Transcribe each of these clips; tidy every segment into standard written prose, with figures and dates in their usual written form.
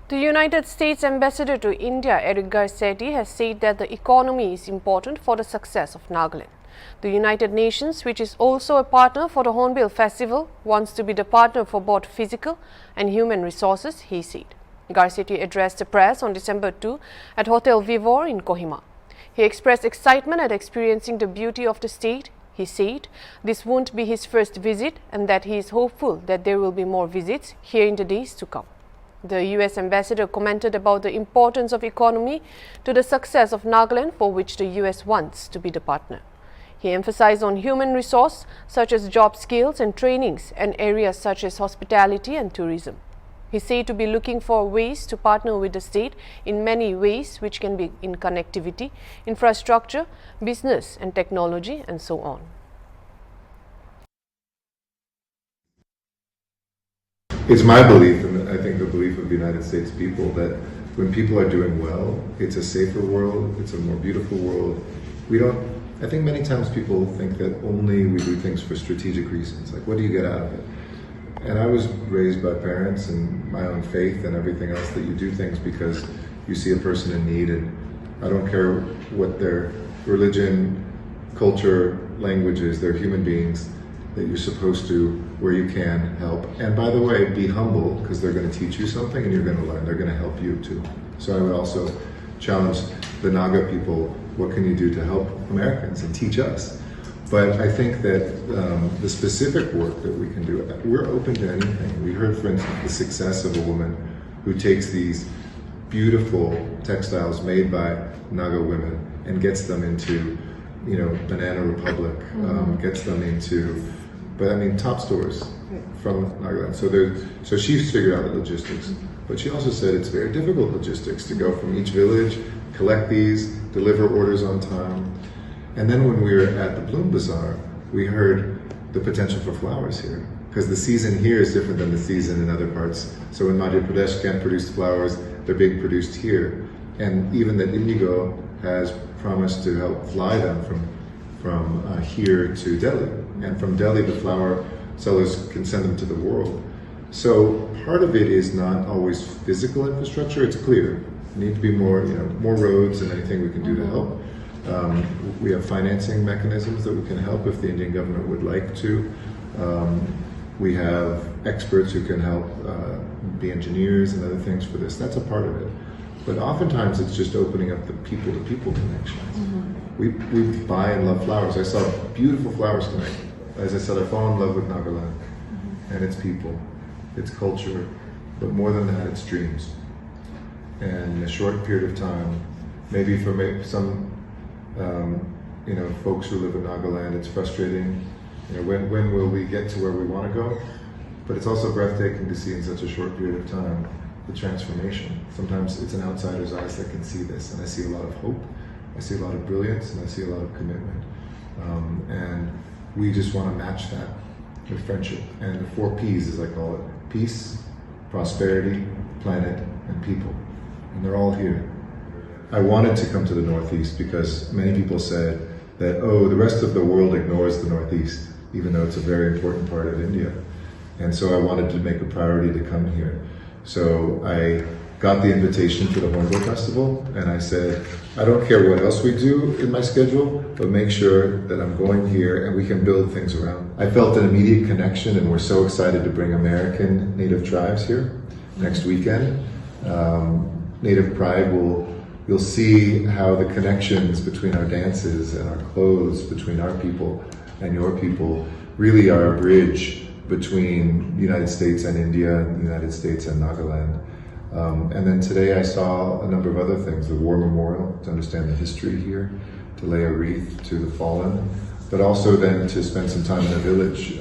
The United States Ambassador to India, Garcetti, has said that the economy is important for the success of Nagaland. The United Nations, which is also a partner for the Hornbill Festival, wants to be the partner for both physical and human resources, he said. Garcetti addressed the press on December 2 at Hotel Vivor in Kohima. He expressed excitement at experiencing the beauty of the state. He said this won't be his first visit and that he is hopeful that there will be more visits here in the days to come. The US ambassador commented about the importance of economy to the success of Nagaland, for which the US wants to be the partner. He emphasized on human resource such as job skills and trainings and areas such as hospitality and tourism. He said to be looking for ways to partner with the state in many ways, which can be in connectivity, infrastructure, business and technology and so on. It's my belief, and I think the belief of the United States people, that when people are doing well, it's a safer world, it's a more beautiful world. I think many times people think that only we do things for strategic reasons, like what do you get out of it? And I was raised by parents and my own faith and everything else that you do things because you see a person in need, and I don't care what their religion, culture, language is, they're human beings that you're supposed to, where you can, help. And by the way, be humble, because they're going to teach you something and you're going to learn. They're going to help you too. So I would also challenge the Naga people, what can you do to help Americans and teach us? But I think that the specific work that we can do, we're open to anything. We heard, for instance, the success of a woman who takes these beautiful textiles made by Naga women and gets them into, Banana Republic, gets them into, top stores from Nagaland. So she's figured out the logistics, but she also said it's very difficult logistics to go from each village, collect these, deliver orders on time. And then when we were at the Bloom Bazaar, we heard the potential for flowers here, because the season here is different than the season in other parts. So when Madhya Pradesh can't produce flowers, they're being produced here. And even that Indigo has promised to help fly them from here to Delhi. And from Delhi, the flower sellers can send them to the world. So part of it is not always physical infrastructure, it's clear. There need to be more roads and anything we can do to help. We have financing mechanisms that we can help if the Indian government would like to. We have experts who can help be engineers and other things for this. That's a part of it. But oftentimes it's just opening up the people-to-people connections. We buy and love flowers. I saw beautiful flowers tonight. As I said, I fall in love with Nagaland and its people, its culture, but more than that, its dreams. And in a short period of time, maybe for some folks who live in Nagaland, it's frustrating. When will we get to where we want to go? But it's also breathtaking to see in such a short period of time the transformation. Sometimes it's an outsider's eyes that can see this, and I see a lot of hope, I see a lot of brilliance, and I see a lot of commitment. And we just want to match that with friendship. And the 4 Ps, as I call it: peace, prosperity, planet, and people. And they're all here. I wanted to come to the Northeast because many people said that, the rest of the world ignores the Northeast, even though it's a very important part of India. And so I wanted to make a priority to come here. So I got the invitation for the Hornbill Festival, and I said, I don't care what else we do in my schedule, but make sure that I'm going here and we can build things around. I felt an immediate connection, and we're so excited to bring American Native tribes here next weekend. Native Pride you'll see how the connections between our dances and our clothes, between our people and your people, really are a bridge between the United States and India, and the United States and Nagaland. And then today I saw a number of other things: the War Memorial, to understand the history here, to lay a wreath to the fallen, but also then to spend some time in the village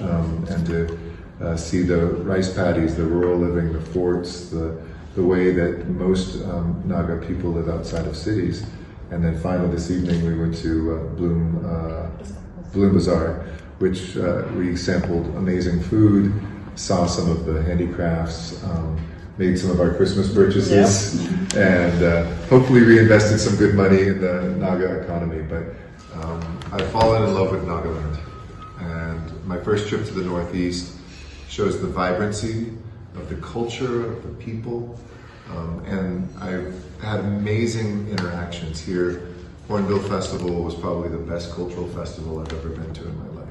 and to see the rice paddies, the rural living, the forts, the way that most Naga people live outside of cities. And then finally this evening we went to Bloom Bazaar, which we sampled amazing food, saw some of the handicrafts, made some of our Christmas purchases, and hopefully reinvested some good money in the Naga economy. But I've fallen in love with Nagaland, and my first trip to the Northeast shows the vibrancy of the culture, of the people, And I've had amazing interactions here. Hornbill Festival was probably the best cultural festival I've ever been to in my life.